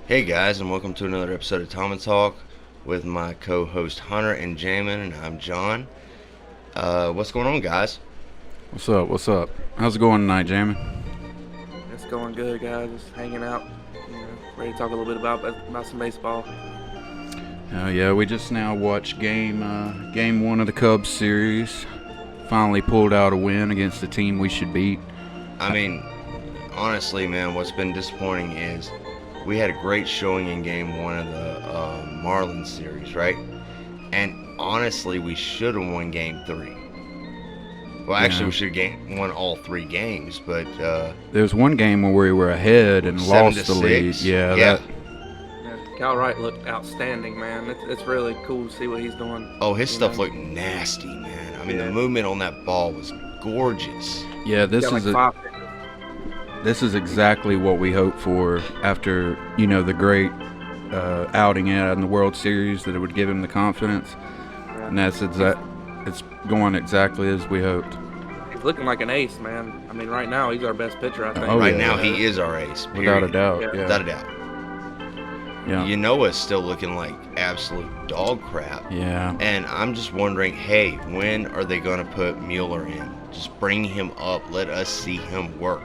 Hey guys, and welcome to another episode of Tomatalk with my co-host Hunter and Jamin, and I'm John. What's going on, guys? What's up? What's up? How's it going tonight, Jamie? It's going good, guys. Just hanging out, ready to talk a little bit about some baseball. Yeah, we just now watched game one of the Cubs series. Finally pulled out a win against the team we should beat. I mean, honestly, man, what's been disappointing is we had a great showing in game one of the Marlins series, right? And honestly, we should have won game three. Well, actually, we should have won all three games, but there was one game where we were ahead and lost the lead. Yeah. Cal Wright looked outstanding, man. It's really cool to see what he's doing. Oh, his stuff looked nasty, man. I mean, the movement on that ball was gorgeous. Yeah, this is exactly what we hoped for after, the great outing in the World Series, that it would give him the confidence. And it's going exactly as we hoped. He's looking like an ace, man. I mean, right now, he's our best pitcher, I think. Right now, he is our ace. Period. Without a doubt. Yeah. Without a doubt. Yeah. Yanoa's still looking like absolute dog crap. Yeah. And I'm just wondering, hey, when are they going to put Mueller in? Just bring him up. Let us see him work.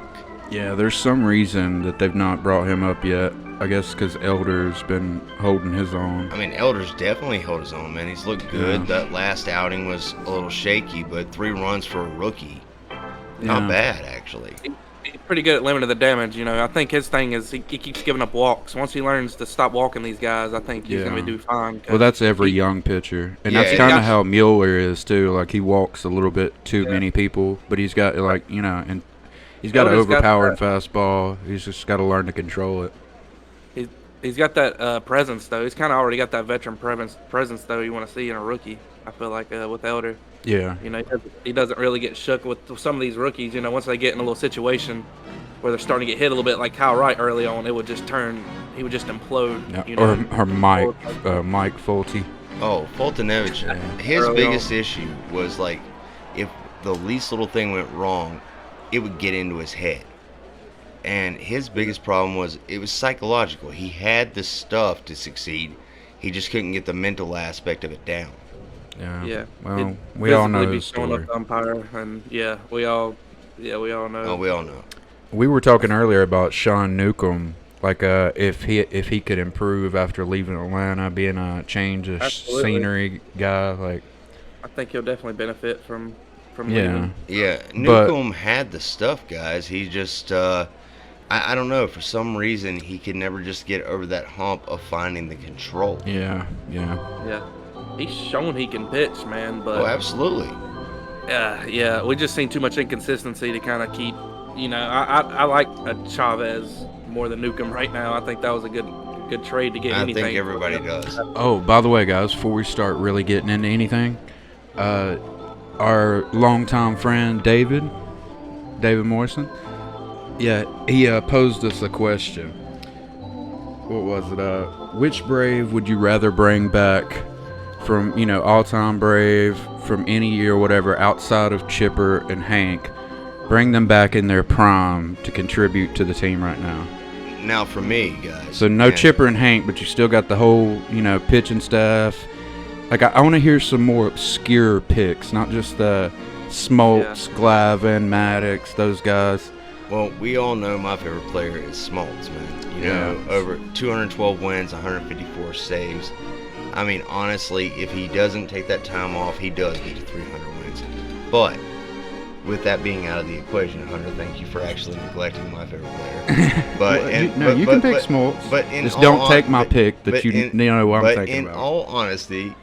Yeah, there's some reason that they've not brought him up yet. I guess because Elder's been holding his own. I mean, Elder's definitely held his own, man. He's looked good. Yeah. That last outing was a little shaky, but 3 runs for a rookie. Not bad, actually. He's pretty good at limiting the damage, I think his thing is he keeps giving up walks. Once he learns to stop walking these guys, I think he's going to do fine. Well, that's every young pitcher. And that's kind of how Mueller is, too. Like, he walks a little bit too many people, but he's got, and he's got an overpowering fastball. He's just got to learn to control it. He's got that presence, though. He's kind of already got that veteran presence, though, you want to see in a rookie, I feel like, with Elder. Yeah. He doesn't really get shook with some of these rookies. Once they get in a little situation where they're starting to get hit a little bit, like Kyle Wright early on, it would just turn. He would just implode. Yeah. Or Mike Fulte. Oh, Fultonevich. His biggest issue was, like, if the least little thing went wrong, it would get into his head. And his biggest problem was it was psychological. He had the stuff to succeed. He just couldn't get the mental aspect of it down. Yeah. Well, we all know his story. Umpire, and we all know. Oh, we all know. We were talking earlier about Sean Newcomb, like if he could improve after leaving Atlanta, being a change of scenery guy. Like, I think he'll definitely benefit from leaving. Yeah, Newcomb had the stuff, guys. He just I don't know, for some reason he could never just get over that hump of finding the control. Yeah. He's shown he can pitch, man, but absolutely. Yeah, we just seen too much inconsistency to kind of keep. I like Chavez more than Newcomb right now. I think that was a good trade to get anything. I think everybody does. Oh, by the way, guys, before we start really getting into anything, our longtime friend David Morrison, he posed us a question. What was it? Which Brave would you rather bring back from, all-time Brave from any year or whatever outside of Chipper and Hank? Bring them back in their prime to contribute to the team right now. Now, for me, guys. So no Chipper and Hank, but you still got the whole, pitching staff. Like, I want to hear some more obscure picks, not just the Smoltz, Glavine, Maddox, those guys. Well, we all know my favorite player is Smoltz, man. Over 212 wins, 154 saves. I mean, honestly, if he doesn't take that time off, he does get to 300 wins. But with that being out of the equation, Hunter, thank you for actually neglecting my favorite player. But you can pick Smoltz. But just don't take my pick that you know what I'm thinking about. But in all honesty,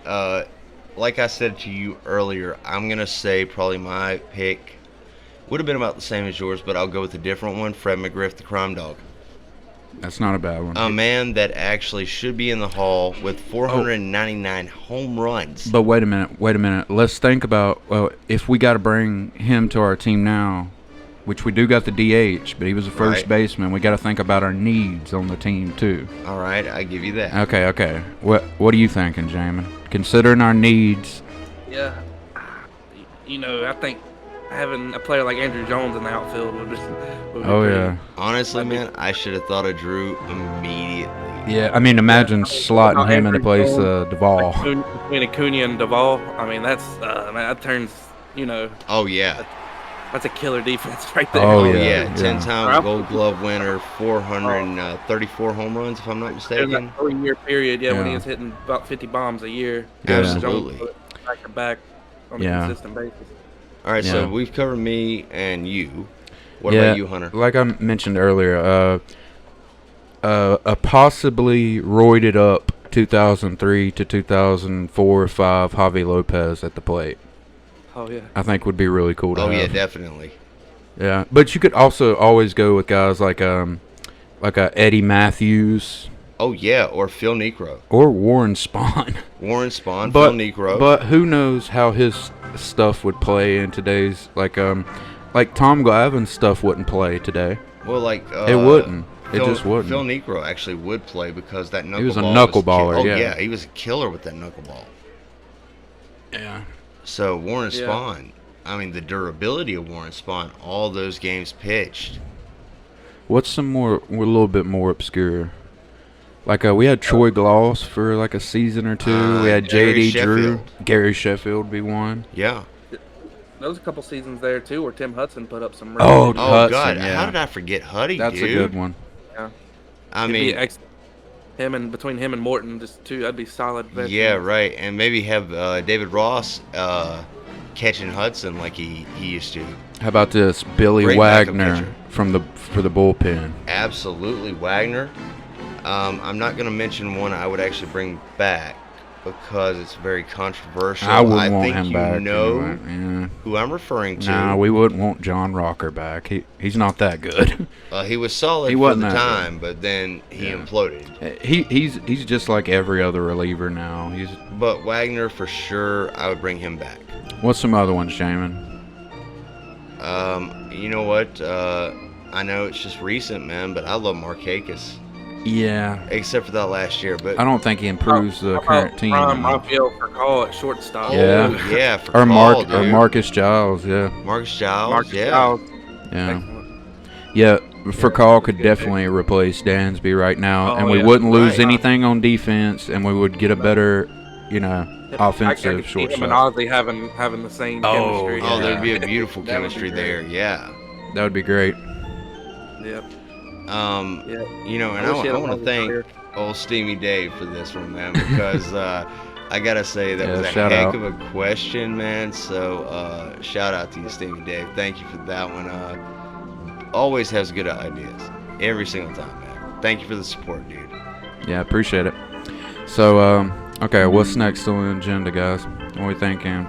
like I said to you earlier, I'm gonna say probably my pick would have been about the same as yours, but I'll go with a different one. Fred McGriff, the Crime Dog. That's not a bad one. A man that actually should be in the Hall with 499 home runs. But wait a minute. Let's think about, if we got to bring him to our team now, which we do got the DH, but he was a first baseman. We got to think about our needs on the team too. All right, I give you that. Okay. What are you thinking, Jamin? Considering our needs. Yeah, I think having a player like Andrew Jones in the outfield would be great. Honestly, man, I should have thought of Drew immediately. Yeah, I mean, imagine slotting him into place Duvall. Between Acuna and Duvall, I mean, that turns, Oh yeah. that's a killer defense right there. Oh, Oh yeah, yeah. yeah. 10-time Gold Glove winner, 434 home runs, if I'm not In mistaken. that 3-year period, when he Yeah. was hitting about 50 bombs a year. Yeah. Absolutely. Back to back on a Yeah. consistent basis. All right, Yeah. so we've covered me and you. What Yeah, about you, Hunter? like I mentioned earlier, a possibly roided up 2003 to 2004 or 5 Javi Lopez at the plate. Oh yeah. I think would be really cool to Oh have. yeah, definitely. Yeah, but you could also always go with guys like a Eddie Matthews Oh yeah, or Phil Necro, or Warren Spahn. Warren Spahn, But Phil Necro. but who knows how his stuff would play in today's like Tom Glavine's stuff wouldn't play today. well, like It wouldn't. It Phil, just wouldn't. Phil Necro actually would play because that knuckleball. He was a knuckleballer, Oh yeah. he was a killer with that knuckleball. Yeah. So Warren Yeah. Spahn, I mean the durability of Warren Spahn, all those games pitched. What's some more, a little bit more obscure? Like we had Troy Gloss for like a season or two. We had Gary J.D. Drew. Sheffield. Gary Sheffield would be one. Yeah. There was a couple seasons there too where Tim Hudson put up some. Oh, really Oh Hudson, God, yeah. how did I forget Huddy? That's dude? a good one. I It'd be mean, between him and Morton, just two, that'd be solid. veterans. yeah, right, and maybe have David Ross catching Hudson like he used to. How about this Billy Great backup Wagner catcher. for the bullpen? Absolutely, Wagner. I'm not going to mention one I would actually bring back because it's very controversial. I wouldn't want think him you back. know anyway. who I'm referring to. Yeah. Nah, we wouldn't want John Rocker back. He's not that good. He was solid He for wasn't the that time, but then he Yeah. imploded. He's just like every other reliever now. But Wagner, for sure, I would bring him back. What's some other ones, Shaman? You know what? I know it's just recent, man, but I love Markakis. Yeah. Except for that last year, but I don't think he improves the current team. Rafael Furcal at shortstop. Yeah. yeah, for Or dude. Marcus Giles, yeah. Marcus Giles, Marcus yeah. Giles. Yeah. Excellent. Yeah, Furcal could definitely replace Dansby right now, Oh, and we yeah. wouldn't lose Right. anything on defense, and we would get a better, offensive I could see him and shortstop. Ozzy having the same Oh, chemistry. Oh, Yeah. there'd be a beautiful That would be chemistry great. there, yeah. That would be great. Yep. And wish I he had a want to longer thank career. old Steamy Dave for this one, man, because I gotta say that Yeah, was a shout heck out. of a question, man. So shout out to you, Steamy Dave. Thank you for that one. Always has good ideas every single time, man. Thank you for the support, dude. Yeah, appreciate it. So, okay, what's next on the agenda, guys? What are we thinking?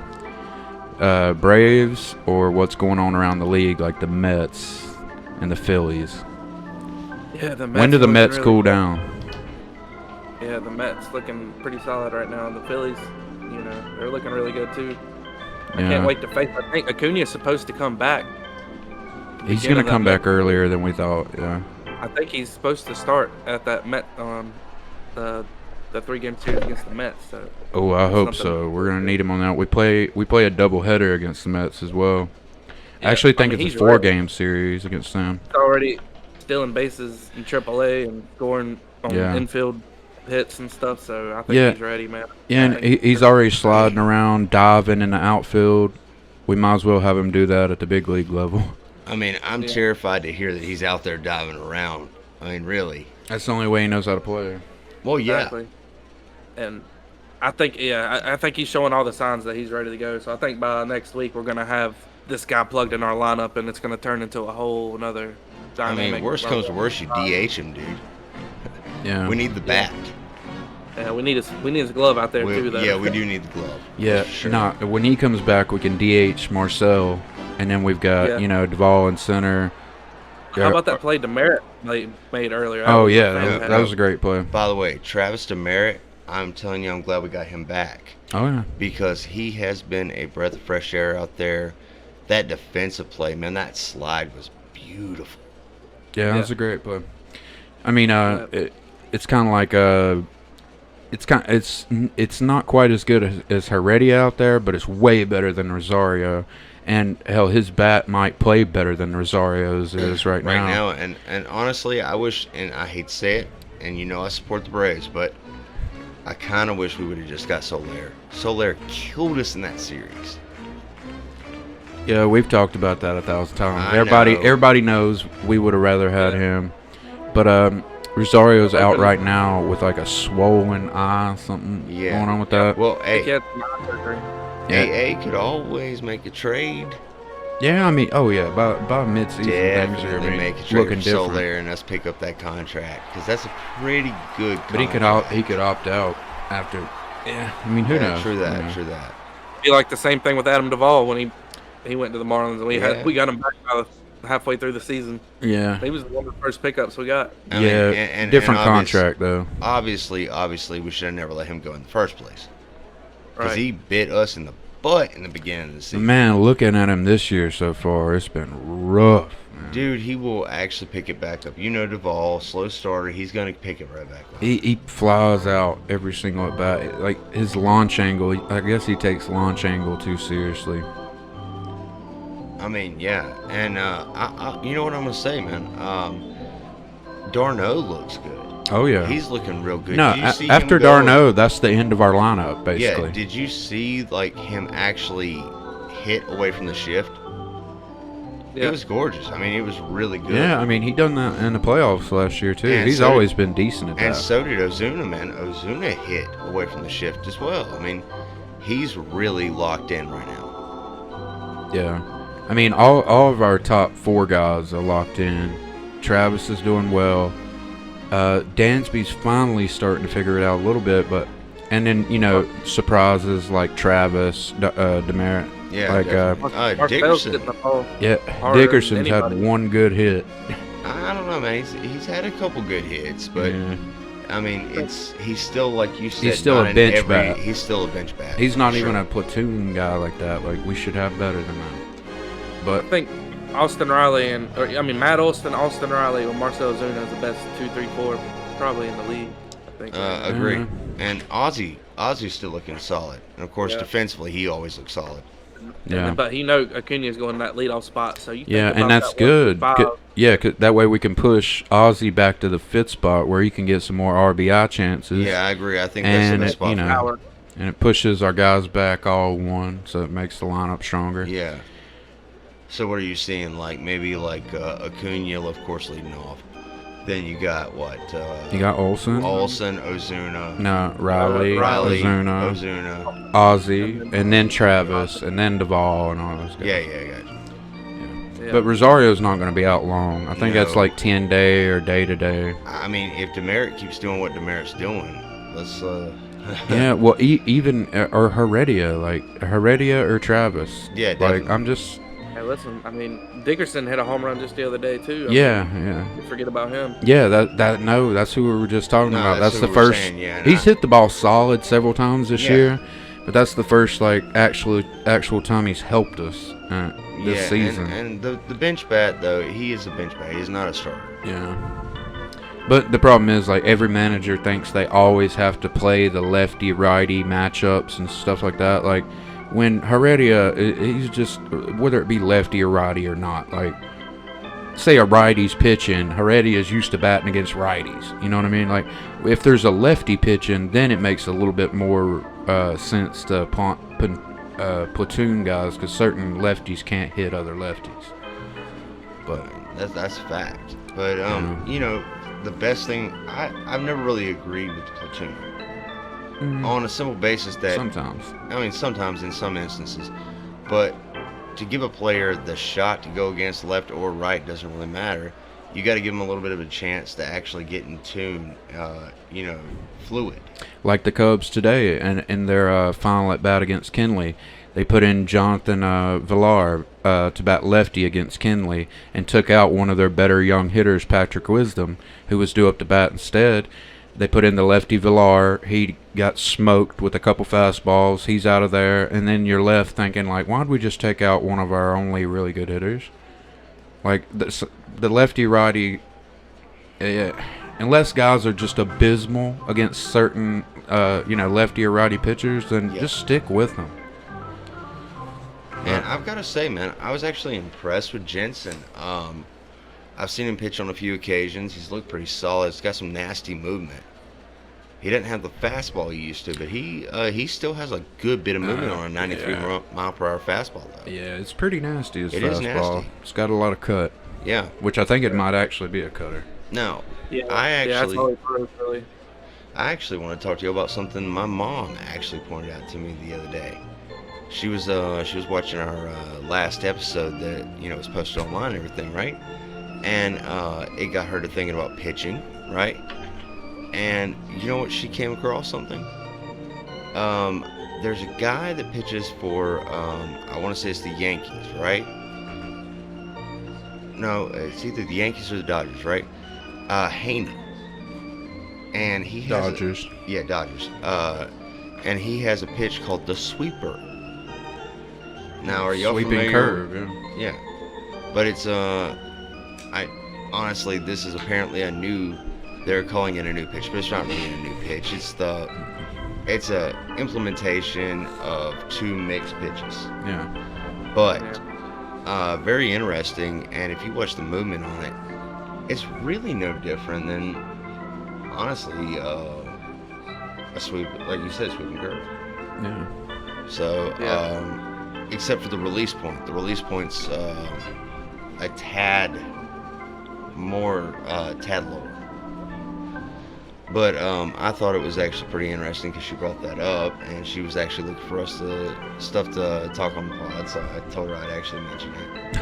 Braves or what's going on around the league, like the Mets and the Phillies? Yeah, the Mets When do the looking Mets really- cool down? Yeah, the Mets looking pretty solid right now. The Phillies, they're looking really good too. I Yeah. can't wait to face. I think Acuna's supposed to come back. He's beginning gonna of that come back Met- earlier than we thought. Yeah. I think he's supposed to start at that Met the 3-game series against the Mets. So Oh, I hope Something- so. We're gonna need him on that. We play a doubleheader against the Mets as well. yeah, I actually think mean, it's a he's ready. 4-game series against them. He's already stealing bases in AAA and scoring on Yeah. infield hits and stuff. So I think Yeah. he's ready, man. Yeah, I and think he's already sliding around, diving in the outfield. We might as well have him do that at the big league level. I mean, I'm Yeah. terrified to hear that he's out there diving around. I mean, really. That's the only way he knows how to play. Well, yeah. Exactly. And I think, I think he's showing all the signs that he's ready to go. So I think by next week we're gonna have this guy plugged in our lineup, and it's gonna turn into a whole another I dynamic. mean, worst comes to worst, you DH him, dude. Yeah. We need the bat. Yeah, we need his glove out there too, though. Yeah, we do need the glove. Yeah, For sure. nah, when he comes back, we can DH Marcel, and then we've got, Yeah. Duvall in center. How about that play Demerit made earlier? That Oh, was yeah, fantastic. that was a great play. By the way, Travis Demerit, I'm telling you, I'm glad we got him back Oh, yeah. because he has been a breath of fresh air out there. That defensive play, man, that slide was beautiful. Yeah, Yeah. that's a great play. I mean, it's kind of like it's not quite as good as Heredia out there, but it's way better than Rosario. And hell, his bat might play better than Rosario's is right now. And honestly, I wish, and I hate to say it, and I support the Braves, but I kind of wish we would have just got Soler. Soler killed us in that series. Yeah, we've talked about that 1,000 times. I know. Everybody knows we would have rather had him, but Rosario's out right now with like a swollen eye, something going on with that. Well, He hey, had some eye surgery. AA could always make a trade. Yeah, I mean, by mid-season things are Definitely gonna make a be trade looking for different. Soler and us pick up that contract because that's a pretty good contract. But he could opt out after. Yeah, I mean, who knows? True that. You know. True that. Be like the same thing with Adam Duvall when he went to the Marlins and we got him back by halfway through the season. Yeah. He was one of the first pickups we got. I mean, and different contract though. Obviously, we should have never let him go in the first place because Right. he bit us in the butt in the beginning of the season. Man, looking at him this year so far, it's been rough. Man. Dude, he will actually pick it back up. Duvall, slow starter, he's going to pick it right back up. He flies out every single at bat. Like his launch angle, I guess he takes launch angle too seriously. I mean, yeah, and you know what I'm going to say, man? D'Arnaud looks good. Oh yeah, He's looking real good. no. Did you see After him go- D'Arnaud, that's the end of our lineup, basically. Yeah, did you see like him actually hit away from the shift? Yeah. It was gorgeous. I mean, it was really good. Yeah, I mean, he done that in the playoffs last year too. And He's so always been decent at And that. so did Ozuna, man. Ozuna hit away from the shift as well. I mean, he's really locked in right now. Yeah, I mean, all of our top 4 guys are locked in. Travis is doing well. Dansby's finally starting to figure it out a little bit, and then surprises like Travis, Demerit. Yeah, like Mark Bell's Dickerson. hitting the ball yeah, harder than Dickerson's had anybody. one good hit. I don't know, man. He's had a couple good hits, but Yeah. I mean, he's still like you said. He's still not a in bench every- bat. He's still a bench bat. He's not for even sure. a platoon guy like that. Like we should have better than that. I But think Austin Riley Matt Olson, Austin Riley, or Marcell Ozuna is the best 2, 3, 4 probably in the league. I think. Agree. Yeah. And Ozzy's still looking solid. And of course, Yeah. defensively, he always looks solid. yeah. But Acuna's going that leadoff spot, so you think Yeah, about and that's that good. 1-5. Yeah, 'cause that way we can push Ozzy back to the 5th spot where he can get some more RBI chances. Yeah, I agree. I think that's the And best it, spot. you for know, him. Power. and it pushes our guys back all one, so it makes the lineup stronger. Yeah. So what are you seeing? Like maybe like Acuna, of course, leading off. Then you got what? You got Olsen, Olsen, Ozuna, no Riley, Ozuna, Ozuna. Ozzy, and then Travis, and then Duvall, and all those guys. Yeah, gotcha. Yeah. But Rosario's not going to be out long. I think that's No. like 10 day or day to day. I mean, if Demerit keeps doing what Demerit's doing, let's. Yeah, well, even or Heredia, like Heredia or Travis. Yeah, like definitely. I'm just. Hey, listen, I mean, Dickerson hit a home run just the other day too. I Yeah, mean, yeah. you forget about him. Yeah, that's who we were just talking No, about. that's That's who the we're first. saying, yeah, He's hit the ball solid several times this Yeah. year, but that's the first like actual time he's helped us this Yeah, season. and the bench bat though, he is a bench bat. He's not a starter. Yeah. But the problem is like every manager thinks they always have to play the lefty righty matchups and stuff like that. Like when Heredia, he's just whether it be lefty or righty or not. Like say a righty's pitching, Heredia's used to batting against righties. You know what I mean? Like if there's a lefty pitching, then it makes a little bit more sense to platoon guys because certain lefties can't hit other lefties. But That's a fact. But the best thing I've never really agreed with the platoon on a simple basis that sometimes. I mean sometimes in some instances, but to give a player the shot to go against left or right doesn't really matter. You got to give them a little bit of a chance to actually get in tune, fluid. Like the Cubs today, and in their final at bat against Kenley, they put in Jonathan Villar to bat lefty against Kenley, and took out one of their better young hitters, Patrick Wisdom, who was due up to bat instead. They put in the lefty Villar. He got smoked with a couple fastballs. He's out of there, and then you're left thinking like, why'd we just take out one of our only really good hitters? Like the lefty righty. Unless guys are just abysmal against certain, lefty or righty pitchers, then just stick with them. And I've got to say, man, I was actually impressed with Jensen. I've seen him pitch on a few occasions. He's looked pretty solid. He's got some nasty movement. He doesn't have the fastball he used to, but he still has a good bit of movement on a 93 mile per hour fastball, though. Yeah, it's pretty nasty, his It fastball. is nasty. It's got a lot of cut, Yeah. which I think it might actually be a cutter. No. Yeah, I that's all he throws, really. want to talk to you about something my mom actually pointed out to me the other day. She was watching our last episode that was posted online and everything, right? And it got her to thinking about pitching, right? And you know what? She came across something. There's a guy that pitches for I want to say it's the Yankees, right? No, it's either the Yankees or the Dodgers, right? Haney. And he has Dodgers. Dodgers. And he has a pitch called the sweeper. Now, are y'all Sweeping familiar? curve, yeah. Yeah, but it's honestly, this is apparently they're calling it a new pitch, but it's not really a new pitch. It's a implementation of two mixed pitches. Yeah. But very interesting, and if you watch the movement on it, it's really no different than honestly a sweep, like you said, sweeping curve. Yeah. So, except for the release point. The release point's a tad more, tad lower. But I thought it was actually pretty interesting because she brought that up, and she was actually looking for stuff to talk on the pod, so I told her I'd actually mention it.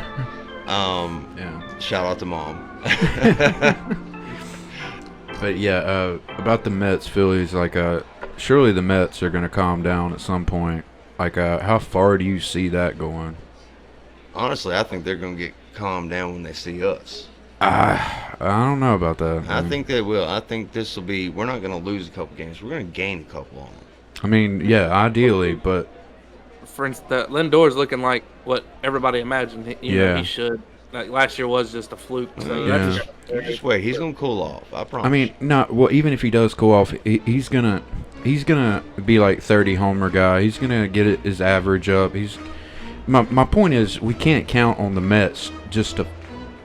Yeah. Shout out to Mom. But yeah, about the Mets, Phillies, like, surely the Mets are going to calm down at some point. Like, how far do you see that going? Honestly, I think they're going to get calmed down when they see us. I don't know about that. I think they will. I think we're not going to lose a couple games. We're going to gain a couple on them. I mean, yeah, ideally, but For instance, Lindor's looking like what everybody imagined. He should. Like, last year was just a fluke. So Yeah. Just wait. He's going to cool off. I promise. I mean, even if he does cool off, he's gonna be like 30 homer guy. He's gonna get his average up. My point is, we can't count on the Mets just to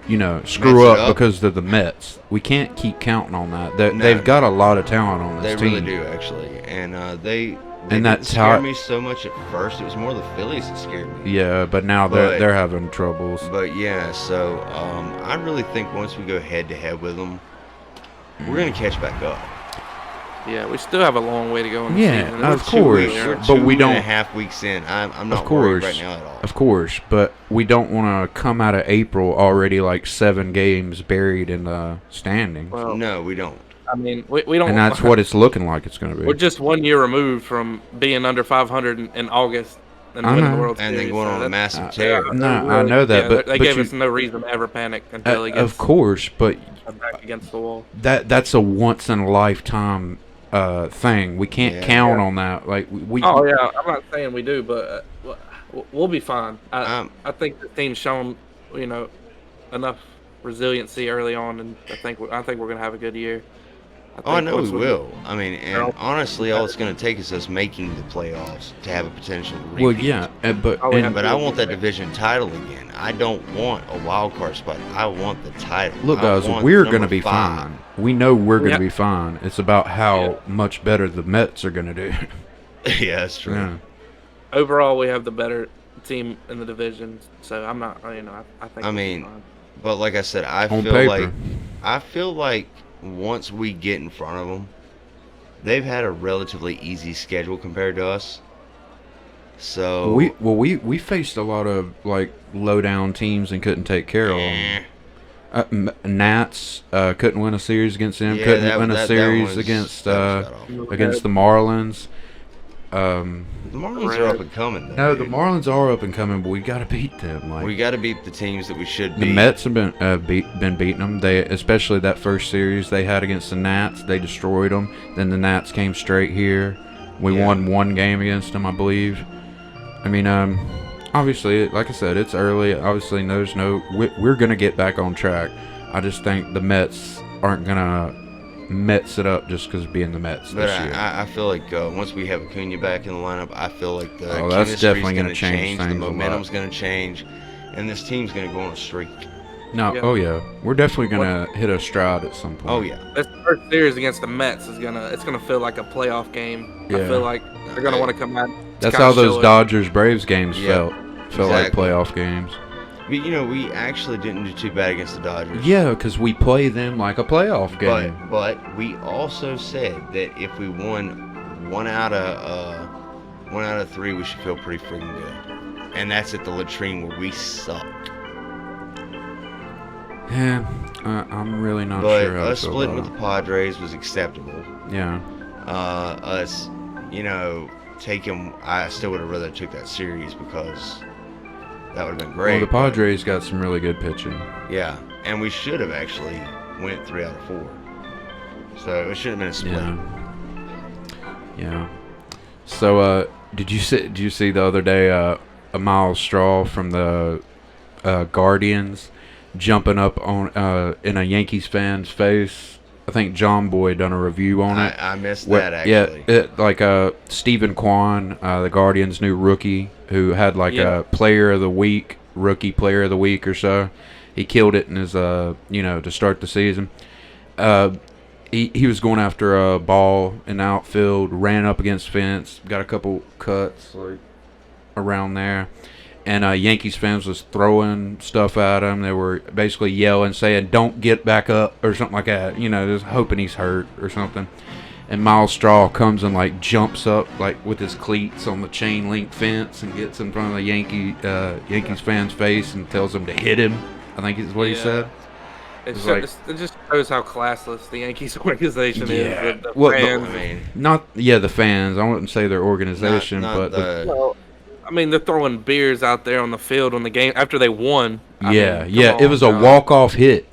screw Mets it up up. because they're the Mets. We can't keep counting on that. They've got a lot of talent on They this team. really do, actually. And they And didn't that's scare how- me so much at first. It was more the Phillies that scared me. Yeah, but now But- they're having troubles. But yeah, so I really think once we go head to head with them, we're gonna catch back up. Yeah, we still have a long way to go in the Yeah, season. of It's course. We're But we 2.5 weeks in. I'm not Of worried course, right now at all. Of course, but we don't want to come out of April already like 7 games buried in the standings. Well, No, we don't. I mean, we don't. And that's what it's looking like it's going to be. We're just 1 year removed from being under 500 in August and I winning know. the World And Series. then going on a that's- massive tear. No, I know that, but they but gave you- us no reason to ever panic until he of gets course, but back against the wall. that's a once in a lifetime thing. We can't count on that. Like we. Oh yeah, I'm not saying we do, but we'll be fine. I think the team's shown enough resiliency early on, and I think we're gonna have a good year. I know we once will. I mean, and honestly, all it's going to take is us making the playoffs to have a potential to repeat. Well, yeah, but Oh, yeah. But I want that division title again. I don't want a wild card spot. I want the title. look, I guys, want we're number going to be 5. fine. We know we're going to Yeah. be fine. It's about how Yeah. much better the Mets are going to do. Yeah, that's true. Yeah. Overall, we have the better team in the division, so I'm not. I think. I we'll be mean, fine. But like I said, I On feel paper. like once we get in front of them, they've had a relatively easy schedule compared to us. So we faced a lot of like low down teams and couldn't take care of them. Nats couldn't win a series against them. Yeah, couldn't that- win a that series was- against that was cut against the Marlins. the Marlins are up and coming. Though, No, the dude. Marlins are up and coming, but we got to beat them. Like We got to beat the teams that we should the beat. Mets have been beating them. They especially that first series they had against the Nats. They destroyed them. Then the Nats came straight here. We Yeah. won 1 game against them, I believe. I mean, obviously, like I said, it's early. Obviously, we're gonna get back on track. I just think the Mets aren't gonna Mets it up just because of being the Mets But this year. I feel like once we have Acuna back in the lineup, I feel like the Oh, that's chemistry's definitely going gonna to change change, the things a lot. momentum's going to change, and this team's going to go on a streak. No, Yeah. oh yeah, we're definitely gonna hit a stride at some point. Oh yeah. This first series against the Mets is gonna feel like a playoff game. I Yeah. feel like they're gonna want to come out. That's kinda how those show it. Dodgers Braves games Yep, felt like exactly. playoff games. But we actually didn't do too bad against the Dodgers. Yeah, because we play them like a playoff game. But we also said that if we won one out of 3, we should feel pretty freaking good. And that's at the latrine where we sucked. Yeah, I'm really not But sure how us to feel splitting with about the Padres was acceptable. it. Yeah, Us, taking. I still would have rather took that series because that would have been great. well, the but- Padres got some really good pitching. Yeah, and we should have actually went 3 out of 4. So it should have been a split. Yeah. Yeah. So, did you see the other day a Miles Straw from the Guardians jumping up on in a Yankees fan's face? I think John Boy done a review on it. I missed Where- that actually. Yeah, Stephen Kwan, the Guardians' new rookie, who had like Yeah. a Player of the Week, Rookie Player of the Week or so. He killed it in his, to start the season. He was going after a ball in the outfield, ran up against fence, got a couple cuts like around there, and Yankees fans was throwing stuff at him. They were basically yelling, saying, "Don't get back up" or something like that. Just hoping he's hurt or something. And Miles Straw comes and like jumps up like with his cleats on the chain link fence and gets in front of the Yankees fan's face and tells him to hit him. I think is what he Yeah. said. It It's just shows how classless the Yankees organization Yeah. is. The Well, fans. I mean, The fans. I wouldn't say their organization, not but the, Well, I mean, they're throwing beers out there on the field when the game after they won. I yeah, mean, yeah. come It was a on, walk-off hit.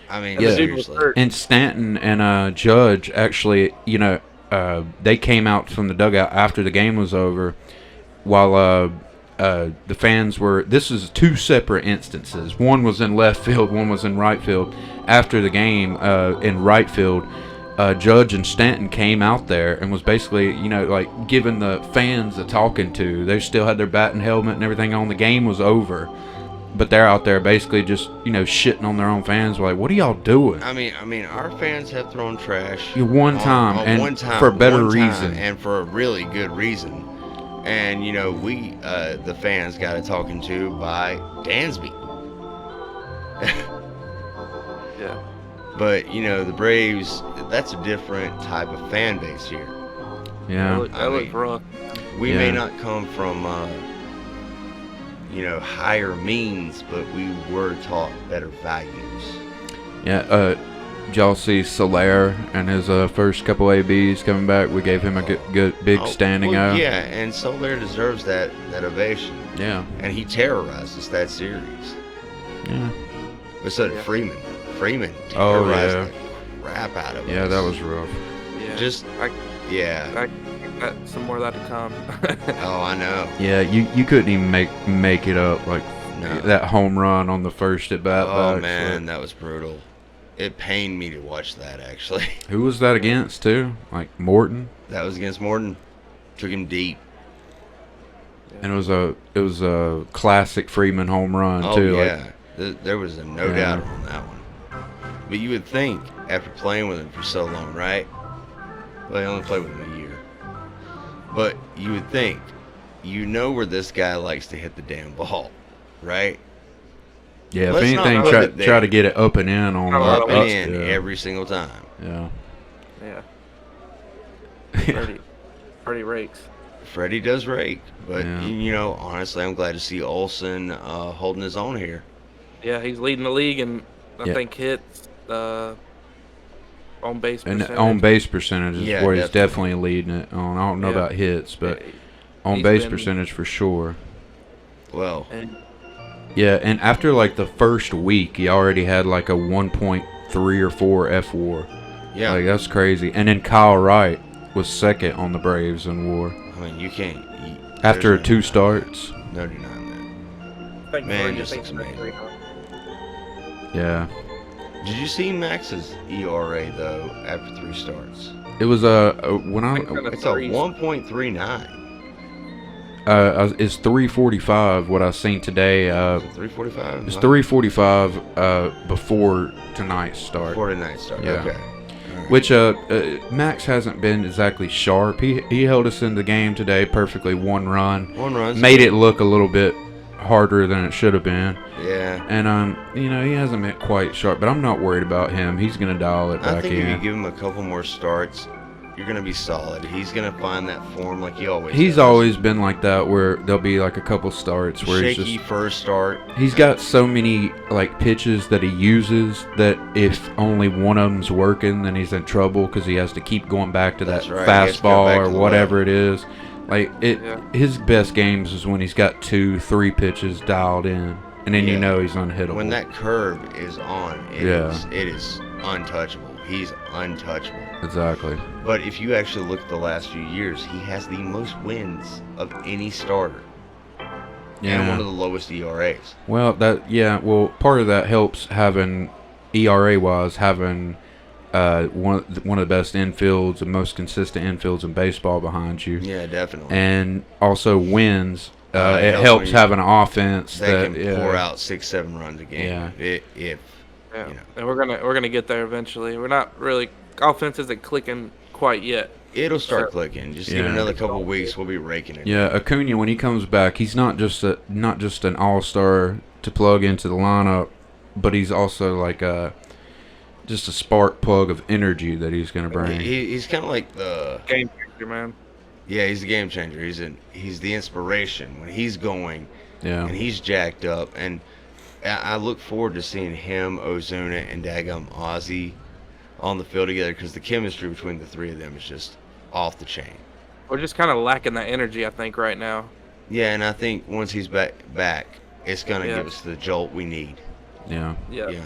I mean, And the dude was seriously. hurt. And Stanton and Judge actually, they came out from the dugout after the game was over, while the fans were. This is 2 separate instances. One was in left field, one was in right field. After the game, in right field, Judge and Stanton came out there and was basically, like giving the fans a talking to. They still had their bat and helmet and everything on. The game was over. But they're out there basically just, shitting on their own fans. Like, what are y'all doing? I mean, our fans have thrown trash One time, and one time, for a better one time, reason. and for a really good reason. And we, the fans, got a talking to by Dansby. Yeah. But the Braves, that's a different type of fan base here. Yeah. That looked rough. We Yeah. may not come from higher means, but we were taught better values. Yeah, did y'all see Soler and his first couple ABs coming back? We gave him a good big standing well, O. yeah, and Soler deserves that ovation, Yeah. and he terrorized us that series. Yeah. But so did Yeah. Freeman. Freeman Oh, terrorized yeah. the crap out of us. Yeah, that was rough. Yeah. Just yeah. I got some more of that to come. Oh, I know. Yeah, you couldn't even make it up, like No. that home run on the first at bat. Oh back, man, so- that was brutal. It pained me to watch that actually. Who was that against too? Like Morton? That was against Morton. Took him deep. And it was a classic Freeman home run Oh too. yeah. There was a no Yeah. doubt on that one. But you would think after playing with him for so long, right? Well, I only played with him a year. But you would think, where this guy likes to hit the damn ball, right? Yeah, if Let's not anything, put try it there. to get it up and in on Oh, Up up, and in yeah. every single time. Yeah. Yeah. Pretty rakes. Freddie does rake, but Yeah. honestly, I'm glad to see Olsen holding his own here. Yeah, he's leading the league, and I Yeah. think hits on base And percentage. on base percentage is Yeah, where he's definitely. definitely leading it on. I don't know Yeah. about hits, but Yeah, on he's base been- percentage for sure. Well, and Yeah, and after like the first week, he already had like a 1.3 or 4 F/WAR. yeah. Like that's crazy. And then Kyle Wright was second on the Braves in WAR I mean, you can't. after there's 2 starts. No denying I think Man, Freddie just thinks looks that's amazing. pretty high. Yeah, that. Did you see Max's ERA though after 3 starts? it was when I I think It's a Threes. 1.39. It's 3:45. What I seen today. 3:45. It's 3:45 before tonight's start. Before tonight's start. Yeah. Okay. All right. Which Max hasn't been exactly sharp. He held us in the game today perfectly. One run. One run. Made it look a little bit harder than it should have been. Yeah. And he hasn't been quite sharp, but I'm not worried about him. He's gonna dial it back I think in. if you give him a couple more starts, you're gonna be solid. He's gonna find that form like he always. He's does. always been like that, where there'll be like a couple starts where shaky he's just. first start. He's got so many like pitches that he uses that if only one of them's working, then he's in trouble because he has to keep going back to that That's right. He has to go fastball back or to the whatever it is. Like Yeah. his best games is when he's got 2-3 pitches dialed in, and then you Yeah. know he's unhittable. When that curve is on, it is untouchable. He's untouchable. Exactly. But if you actually look at the last few years, he has the most wins of any starter. And one of the lowest ERAs. Well, part of that helps having ERA wise having one of the best infields and most consistent infields in baseball behind you. Yeah, definitely. And also wins. It It helps helps when you- having an offense They that can pour out 6-7 runs a game. Yeah. If Yeah. you know. And we're gonna get there eventually. We're not really offense isn't clicking quite yet. It'll start clicking. Just give it Yeah. another couple weeks, we'll be raking it. Yeah, Acuna when he comes back, he's not just an all-star to plug into the lineup, but he's also like just a spark plug of energy that he's going to bring. He's kind of like the Game changer, man. yeah. He's a game changer. He's the inspiration when he's going Yeah. and he's jacked up. And I look forward to seeing him, Ozuna, and Dagum Ozzy on the field together because the chemistry between the three of them is just off the chain. We're just kind of lacking that energy, I think, right now. Yeah, and I think once he's back, it's gonna Yeah. give us the jolt we need. Yeah. Yeah. Yeah.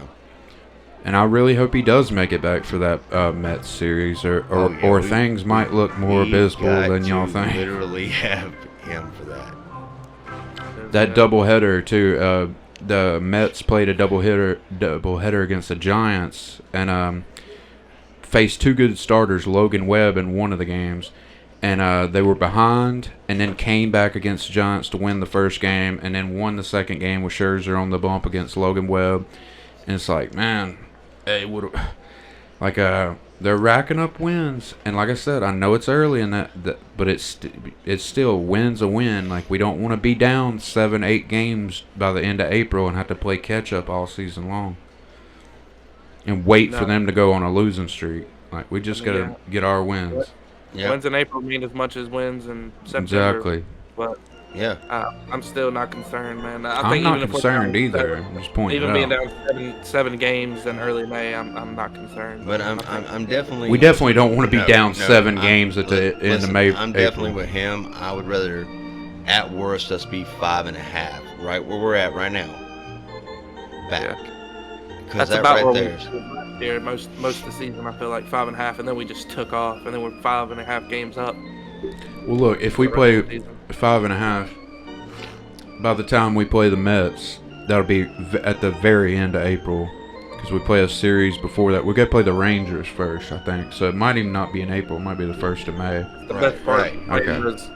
And I really hope he does make it back for that Mets series, or We- things might look more We've abysmal got than y'all to think. Literally have him for that. That doubleheader too. The Mets played a doubleheader against the Giants, and faced two good starters, Logan Webb, in one of the games, and they were behind, and then came back against the Giants to win the first game, and then won the second game with Scherzer on the bump against Logan Webb. And it's like, man, it would like they're racking up wins, and like I said, I know it's early in that but it's still wins a win. Like, we don't want to be down 7-8 games by the end of April and have to play catch up all season long and wait for them to go on a losing streak. Like, we just gotta get our wins. Yeah. Wins in April mean as much as wins in September. Exactly. But Yeah. I'm still not concerned, man. I I'm think not even if we're concerned down either. seven- I'm just pointing Even it being out. down seven games in early May, I'm not concerned. But I'm definitely. We definitely don't want to be No, down no, 7 I'm- games at the end listen, of May. I'm definitely with him. I would rather, at worst, us be 5.5, right where we're at right now. Back. Because That's that about right where there. we were last year. Most of the season, I feel like 5.5, and then we just took off, and then we're 5.5 games up. Well, look, if we the rest of play the season. 5.5, by the time we play the Mets, that'll be at the very end of April, because we play a series before that. We got to play the Rangers first, I think. So it might even not be in April. It might be the 1st of May. The Right, best part right. of Okay. playing those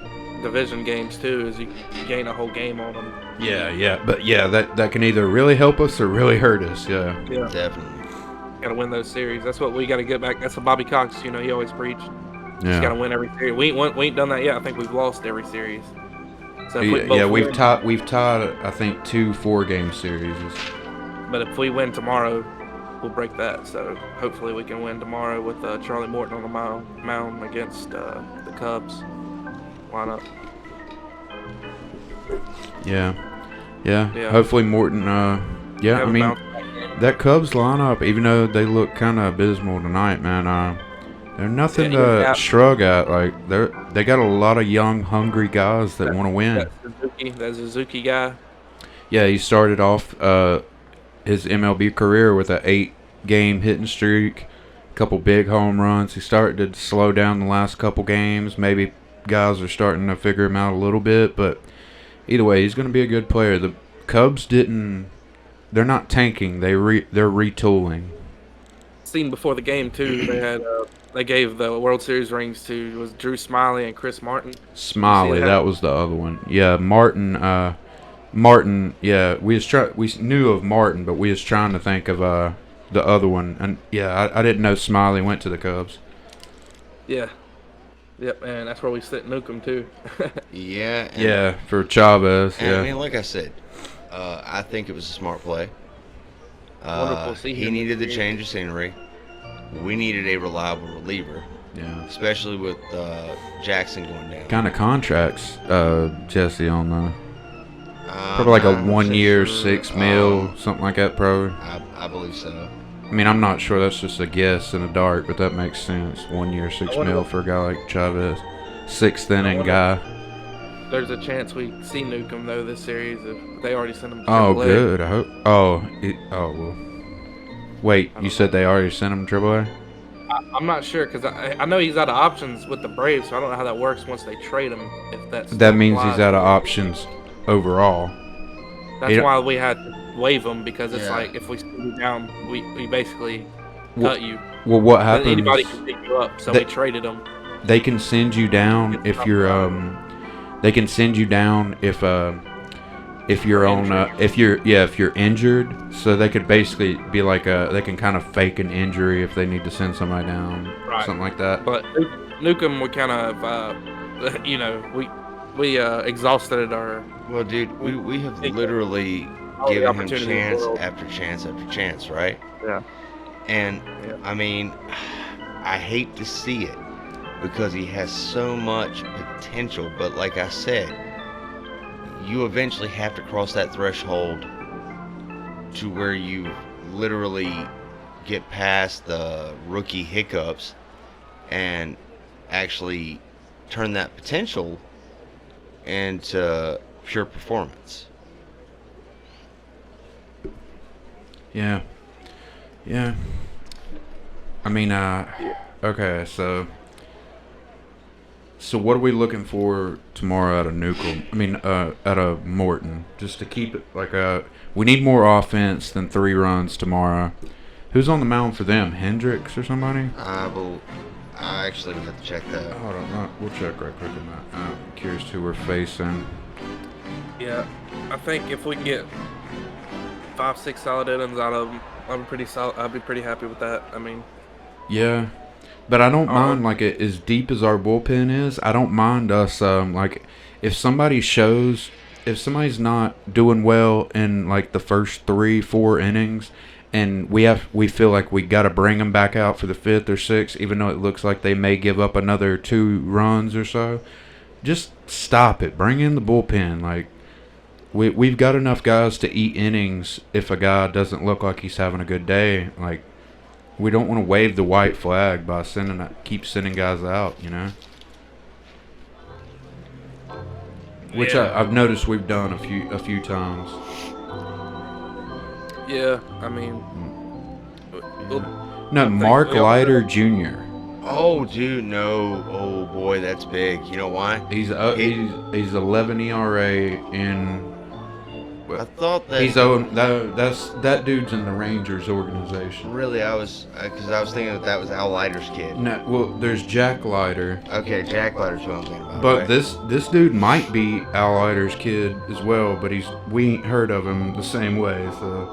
division games too is you gain a whole game on them. Yeah. But yeah, that can either really help us or really hurt us. Yeah. Yeah, Definitely. got to win those series. That's what we got to get back. That's what Bobby Cox, he always preached. Just got to Yeah. win every series. We ain't done that yet. I think we've lost every series. So if Yeah, if we've win- tied I think 2 4-game series. But if we win tomorrow, we'll break that. So hopefully we can win tomorrow with Charlie Morton on the mound against the Cubs lineup. Yeah. Yeah. Hopefully Morton. Yeah. Have I a mean, bounce back game. that Cubs lineup, even though they look kind of abysmal tonight, man, they're nothing to shrug at. Like, they got a lot of young, hungry guys that want to win. That Suzuki guy. Yeah, he started off his MLB career with an 8-game hitting streak, a couple big home runs. He started to slow down the last couple games. Maybe guys are starting to figure him out a little bit, but either way, he's going to be a good player. The Cubs they're not tanking. They're retooling. seen before the game too. They gave the World Series rings to was Drew Smiley and Chris Martin. Smiley, that was the other one. Yeah, Martin. Martin. Yeah, we knew of Martin, but we was trying to think of the other one, and yeah, I didn't know Smiley went to the Cubs. Yeah. Yep, and that's where we sit Newcomb too. Yeah. Yeah, for Chavez. And Yeah. I mean, like I said, I think it was a smart play. Wonderful to see He him. needed the change of scenery. We needed a reliable reliever, Yeah. especially with Jackson going down. Kind of contracts, Jesse, on the probably like a 1 year, sure. 6 mil, something like that, probably. I believe so. I mean, I'm not sure. That's just a guess in the dark, but that makes sense. 1 year, 6 mil for a guy like Chavez, 6th inning guy. There's a chance we see Newcomb though this series if they already sent him. To Oh, AAA. good. I hope. Oh, well. Wait, you said they already sent him to AAA? I'm not sure because I know he's out of options with the Braves, so I don't know how that works once they trade him. If That means he's out of options overall. That's why we had to waive him because it's Yeah. like if we send you down, we basically Well, cut you. Well, what happens? Anybody can pick you up, so we traded him. They can send you down if you're They can send you down if you're on if you're injured. So they could basically be like they can kind of fake an injury if they need to send somebody down, something like that. But Newcomb, we kind of we exhausted our. Well, dude, we have literally all the given him opportunity in the chance world. after chance after chance, right? Yeah. And Yeah. I mean, I hate to see it because he has so much potential, but like I said, you eventually have to cross that threshold to where you literally get past the rookie hiccups and actually turn that potential into pure performance. Yeah. I mean, okay, so what are we looking for tomorrow out of Newcomb? I mean, out of Morton, just to keep it like we need more offense than 3 runs tomorrow. Who's on the mound for them? Hendricks or somebody? I actually would have to check that. Hold on, we'll check right quick on that. I'm curious who we're facing. Yeah, I think if we can get 5-6 solid innings out of them, I'd be pretty happy with that. I mean, Yeah, but I don't mind like as deep as our bullpen is. I don't mind us like if somebody's not doing well in like the first 3-4 innings, and we feel like we got to bring them back out for the 5th or 6th, even though it looks like they may give up another 2 runs or so. Just stop it. Bring in the bullpen. Like we've got enough guys to eat innings if a guy doesn't look like he's having a good day. Like we don't want to wave the white flag by keep sending guys out, you know. Which Yeah. I've noticed we've done a few times. yeah, I mean, No, Mark Leiter Jr. Oh, dude, no. Oh, boy, that's big. You know why? He's 11 ERA in. I thought that... That dude's in the Rangers organization. Really, because I was thinking that was Al Leiter's kid. No, well, there's Jack Leiter, Okay, Jack Leiter's who I'm thinking about. but right? this dude might be Al Leiter's kid as well. But we ain't heard of him the same way, so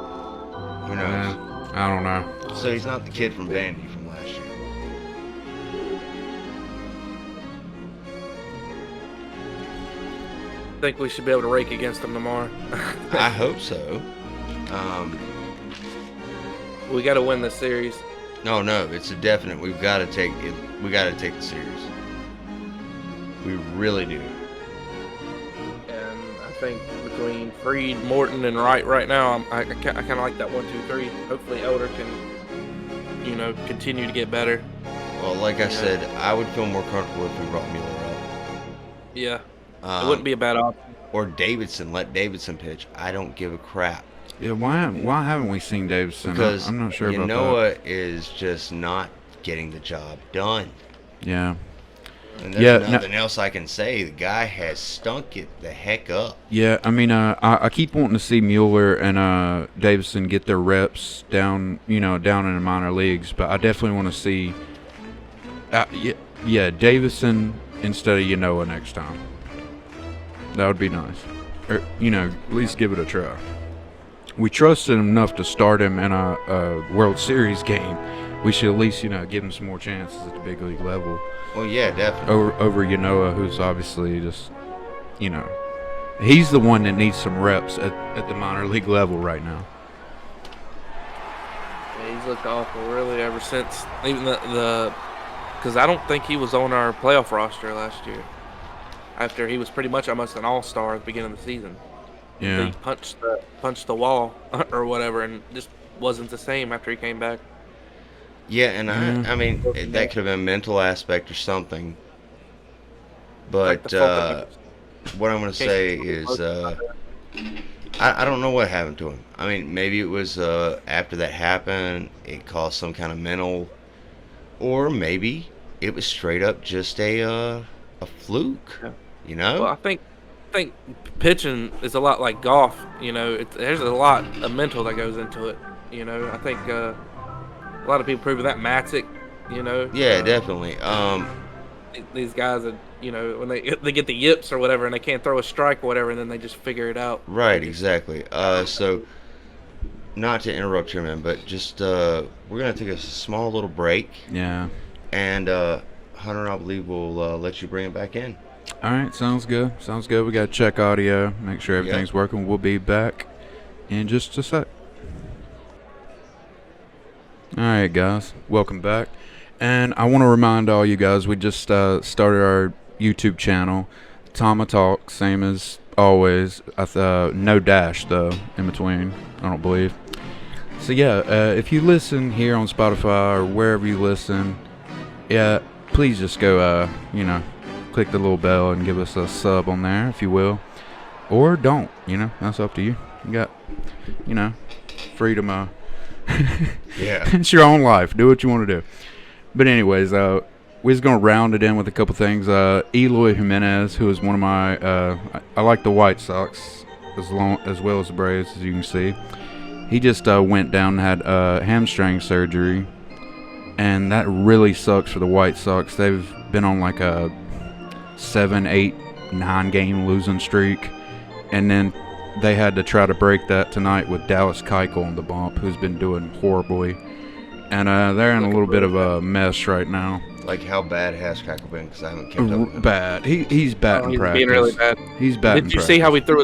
Who knows? I don't know. So he's not the kid from Vandy from last year. I think we should be able to rake against them tomorrow. I hope so. We got to win this series. No, it's a definite. We've got to take it. We got to take the series. We really do. And I think between Freed, Morton, and Wright right now, I kind of like that 1-2-3. Hopefully Elder can, continue to get better. Well, like I said, I would feel more comfortable if we brought Mueller up. Yeah, it wouldn't be a bad option. Or Davidson. Let Davidson pitch. I don't give a crap. Yeah, why haven't we seen Davidson? Because I'm not sure about Noah is just not getting the job done. that. Yeah. And there's nothing else I can say. The guy has stunk it the heck up. Yeah, I mean, I keep wanting to see Mueller and Davison get their reps down, down in the minor leagues. But I definitely want to see, Davison instead of Yanoa next time. That would be nice. Or, at least give it a try. We trusted him enough to start him in a World Series game. We should at least, give him some more chances at the big league level. Well, yeah, definitely. Over Yanoa, who's obviously just, he's the one that needs some reps at the minor league level right now. Yeah, he's looked awful, really, ever since even the because I don't think he was on our playoff roster last year. After he was pretty much almost an all-star at the beginning of the season. Yeah. He punched the wall or whatever, and just wasn't the same after he came back. Yeah, and I mean, that could have been a mental aspect or something. But what I'm going to say is I don't know what happened to him. I mean, maybe it was after that happened, it caused some kind of mental, or maybe it was straight up just a fluke, Well, I think pitching is a lot like golf. There's a lot of mental that goes into it. I think a lot of people proving that Matic. Yeah, definitely. These guys that when they get the yips or whatever, and they can't throw a strike or whatever, and then they just figure it out. Right, exactly. So, not to interrupt here, man, but just we're gonna take a small little break. Yeah. And Hunter, I believe, will let you bring it back in. All right, sounds good. We got to check audio, make sure everything's working. We'll be back in just a sec. All right, guys, welcome back. And I want to remind all you guys, we just started our YouTube channel, Toma-talk, same as always. No dash, though, in between, I don't believe. So, if you listen here on Spotify or wherever you listen, please just go, click the little bell and give us a sub on there, if you will. Or don't, that's up to you. You got, freedom. Yeah. It's your own life. Do what you want to do. But anyways, we're just going to round it in with a couple things. Eloy Jimenez, who is one of my, I like the White Sox as well as the Braves, as you can see. He just went down and had hamstring surgery. And that really sucks for the White Sox. They've been on like a 7, 8, 9 game losing streak. And then they had to try to break that tonight with Dallas Keuchel on the bump, who's been doing horribly. And they're in a little bit of a mess right now. Like, how bad has Keuchel been? Because I haven't kept up with him. Bad. He's bad in practice. Being really bad. He's bad in practice. Did you practice. see how he threw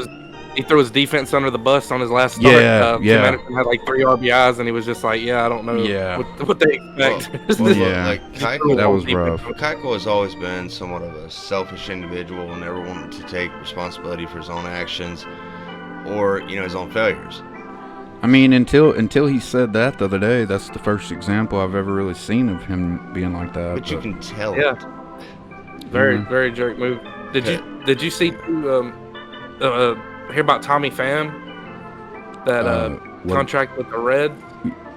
his defense under the bus on his last start? Yeah. Tim Anderson had like 3 RBIs, and he was just like, I don't know what they expect. Like Keuchel, that was rough. Keuchel has always been somewhat of a selfish individual and never wanted to take responsibility for his own actions or, his own failures. I mean, until he said that the other day, that's the first example I've ever really seen of him being like that. But you can tell it. Very, Mm-hmm. very jerk move. Did you see hear about Tommy Pham? That contract with the Reds?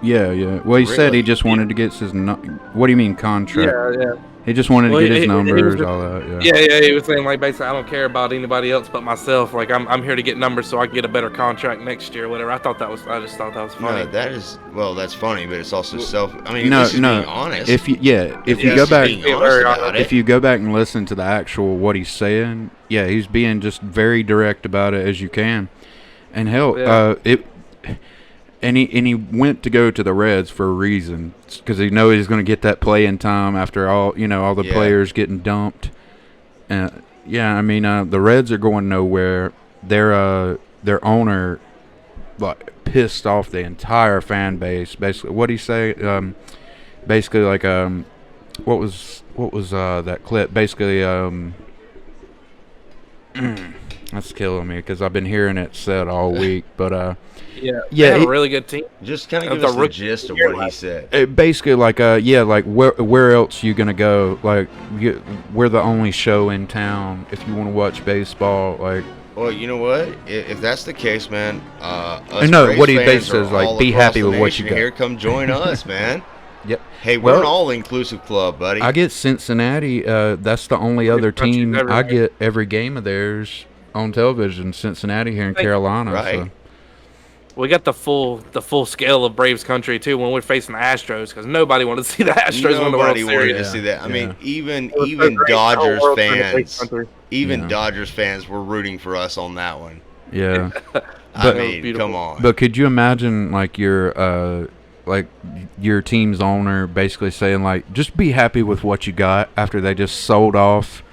Yeah. Well, he said he just wanted to get his. What do you mean contract? Yeah. He just wanted to get his numbers, all that. Yeah. He was saying like basically, I don't care about anybody else but myself. Like I'm here to get numbers so I can get a better contract next year, or whatever. I just thought that was funny. No, that's funny, but it's also being honest. If you go back and listen to the actual what he's saying, he's being just very direct about it as you can. And hell, And he went to go to the Reds for a reason, because he knows he's going to get that play-in time after all the players getting dumped. The Reds are going nowhere. Their owner pissed off the entire fan base. Basically, what did he say? What was that clip? Basically, that's killing me because I've been hearing it said all week, but. They have a really good team. Just kind of give us the gist of what he said. Basically, where else you gonna go? Like, we're the only show in town if you want to watch baseball. Like, well, you know what? If that's the case, man, what he basically says, like, be happy with what you got. Here, come join us, man. Yep. Hey, we're an Well, all-inclusive club, buddy. I get Cincinnati. That's the only other countries team I everywhere. get every game of theirs on television. Cincinnati here in Carolina. right. So. We got the full scale of Braves country too when we're facing the Astros because nobody wanted to see the Astros win the World Nobody wanted Series. to see that. I mean, Yeah. even It was so even great, the whole Dodgers world turned to Braves fans, country. even Yeah. Dodgers fans were rooting for us on that one. Yeah. I But- mean, beautiful. come on. But could you imagine like your team's owner basically saying like, just be happy with what you got after they just sold off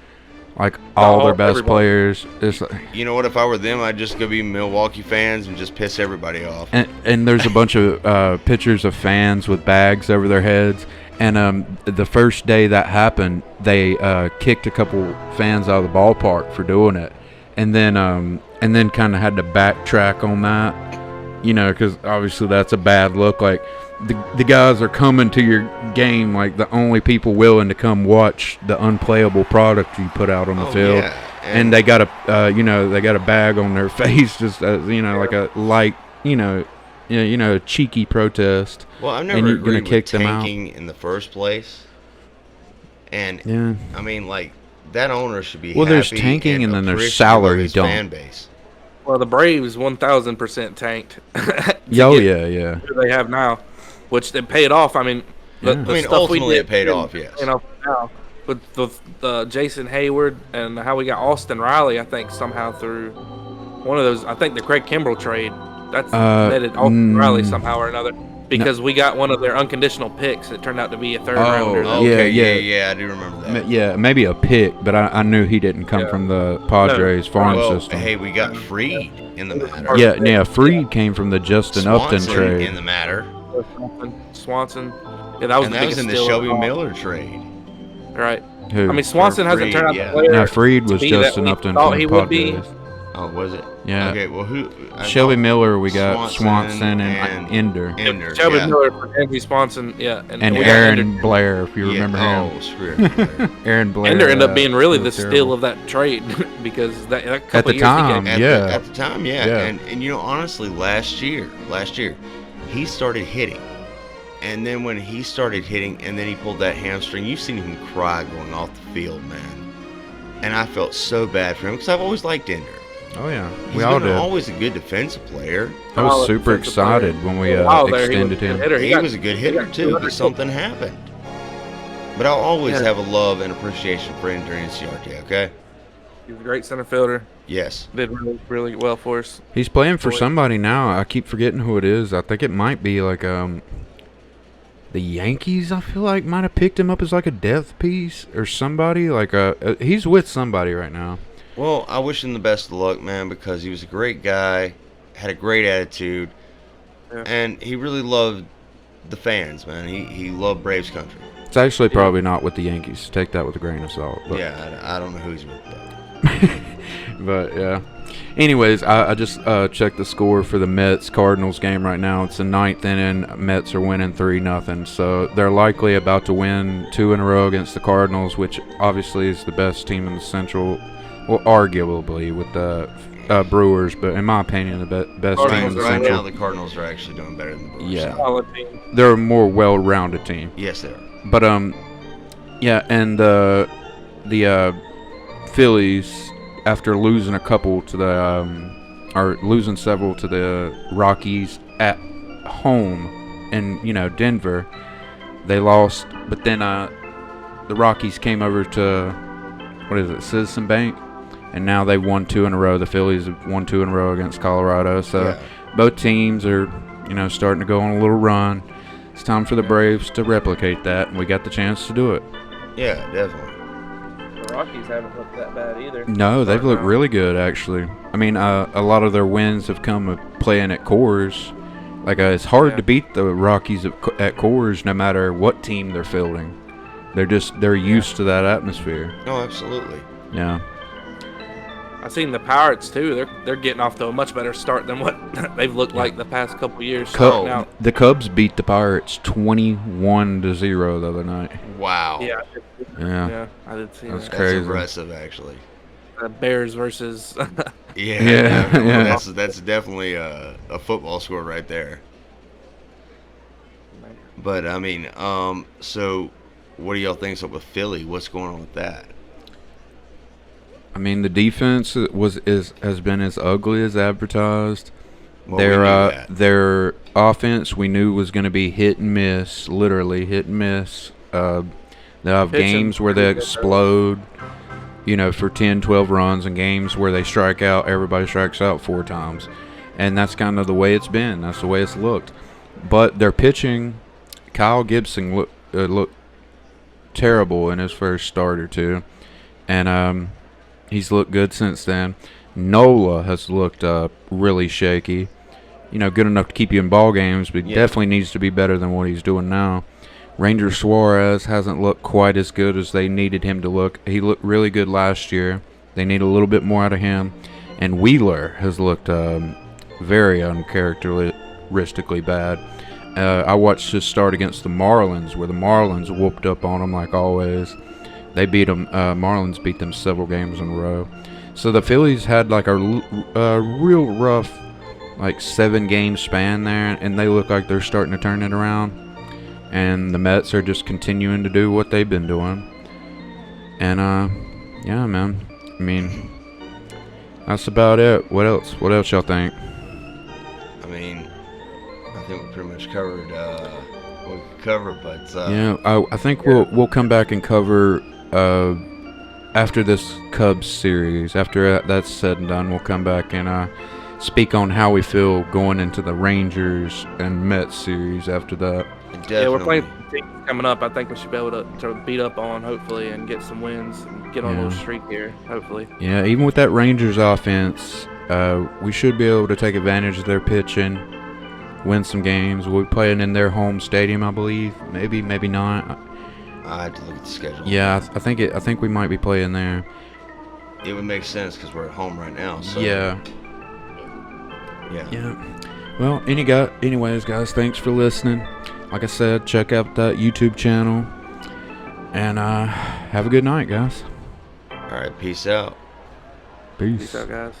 like all their best everybody. players. It's like, You know what? If I were them, I'd just go be Milwaukee fans and just piss everybody off. and there's a bunch of pictures of fans with bags over their heads. And the first day that happened, they kicked a couple fans out of the ballpark for doing it, and then kind of had to backtrack on that, because obviously that's a bad look. Like the guys are coming to your game, like the only people willing to come watch the unplayable product you put out on the field, Yeah. and they got they got a bag on their face, just like a light, cheeky protest. Well, I've and never you're gonna agreed kick with them out. tanking in the first place. And Yeah. I mean, like that owner should be. Well, there's happy tanking and then there's appreciative salary of his dump. fan base. Well, the Braves 1,000% tanked. to Oh get yeah. who they have now, which they paid off. I mean, Yeah. the I mean, stuff we ultimately did it paid didn't off, yes. pay off now. But the Jason Hayward and how we got Austin Riley, I think somehow through one of those, I think the Craig Kimbrell trade, that's netted Austin Riley somehow or another. Because we got one of their unconditional picks. It turned out to be a third rounder. Oh, Okay, yeah. yeah, I do remember that. Yeah, maybe a pick, but I knew he didn't come Yeah. from the Padres farm Well, system. hey, we got Freed in the matter. Yeah, Freed came from the Justin Upton Swanson trade. in the matter, Swanson. Yeah, that was and the that was biggest in the steal of Shelby all. Miller trade. Right. Who? I mean, Swanson hasn't Freed, turned out yeah. the player. No, Freed was to be that Justin we Upton thought from he the would be. Padres. Oh, was it? Yeah. Okay, well, who? I Shelby thought Miller, we got Swanson and Ender. Ender, Shelby yeah. Miller for Andy Swanson, yeah, And we got Aaron Ender. Blair, if you Yeah, remember him. Oh, screw it. Aaron Blair. Ender ended up being really the was steal terrible. of that trade because that At couple the years he time, gave- yeah. At the time, yeah. Yeah. And honestly, last year, he started hitting. And then when he started hitting and then he pulled that hamstring, you've seen him cry going off the field, man. And I felt so bad for him because I've always liked Ender. Oh yeah, He's we all been did. always a good defensive player. I was solid super defensive player. excited when we Wow, there, he was extended a good him. hitter. He got- was a good he hitter got too, 200 but something happened. But I'll always Yeah. have a love and appreciation for Ender and CRT, okay? He was a great center fielder. Yes. Did really, really well for us. He's playing for Boy. somebody now. I keep forgetting who it is. I think it might be like the Yankees. I feel like might have picked him up as like a death piece or somebody. Like he's with somebody right now. Well, I wish him the best of luck, man, because he was a great guy, had a great attitude, Yeah. and he really loved the fans, man. He loved Braves country. It's actually probably not with the Yankees. Take that with a grain of salt. But, Yeah, I don't know who he's with, though. but yeah. Anyways, I just checked the score for the Mets-Cardinals game right now. It's the 9th inning. Mets are winning 3-0. So they're likely about to win 2 in a row against the Cardinals, which obviously is the best team in the Central. Well, arguably with the Brewers, but in my opinion, the best team in the Right now, Central. the Cardinals are actually doing better than the Brewers. Yeah. Solid team. They're a more well-rounded team. Yes, they are. But yeah, and the Phillies, after losing a couple to the or losing several to the Rockies at home in Denver, they lost. But then the Rockies came over to Citizen Bank, and now they won 2 in a row. The Phillies have won 2 in a row against Colorado. So Yeah. both teams are starting to go on a little run. It's time for the Braves to replicate that, and we got the chance to do it. Yeah, definitely. The Rockies haven't looked that bad either. No, they've looked really good, actually. I mean, a lot of their wins have come of playing at Coors. Like, it's hard to beat the Rockies at Coors no matter what team they're fielding. They're used to that atmosphere. No, absolutely. Yeah. I've seen the Pirates too. They're getting off to a much better start than what they've looked like the past couple years. starting out. The Cubs beat the Pirates 21-0 the other night. Wow. Yeah, Yeah. I did see That's that. That's crazy. impressive, actually. Bears versus. Yeah, Yeah, definitely. yeah. That's definitely a football score right there. But I mean, so what do y'all think up with Philly? What's going on with that? I mean, the defense has been as ugly as advertised. Well, we knew that. Their offense we knew was going to be hit and miss, literally hit and miss. They have Pitching games where they pretty good, explode, for 10, 12 runs, and games where they strike out. Everybody strikes out 4 times, and that's kind of the way it's been. That's the way it's looked. But their pitching, Kyle Gibson looked terrible in his first start or two, and he's looked good since then. Nola has looked really shaky. Good enough to keep you in ball games, but definitely needs to be better than what he's doing now. Ranger Suarez hasn't looked quite as good as they needed him to look. He looked really good last year. They need a little bit more out of him. And Wheeler has looked very uncharacteristically bad. I watched his start against the Marlins, where the Marlins whooped up on him like always. They beat them. Marlins beat them several games in a row. So the Phillies had like a real rough, 7-game span there, and they look like they're starting to turn it around. And the Mets are just continuing to do what they've been doing. And yeah, man. I mean, that's about it. What else? What else y'all think? I mean, I think we pretty much covered what we could cover, but yeah, I think we'll come back and cover after this Cubs series. After that's said and done, we'll come back and speak on how we feel going into the Rangers and Mets series after that. definitely. Yeah, we're playing some teams coming up. I think we should be able to beat up on, hopefully, and get some wins and get on a little streak here, hopefully. Yeah, even with that Rangers offense, we should be able to take advantage of their pitching, win some games. We'll be playing in their home stadium, I believe. Maybe not. I have to look at the schedule. Yeah, I think we might be playing there. It would make sense because we're at home right now. So Yeah. yeah. Well, anyways, guys, thanks for listening. Like I said, check out that YouTube channel. And have a good night, guys. All right, peace out. Peace. Peace out, guys.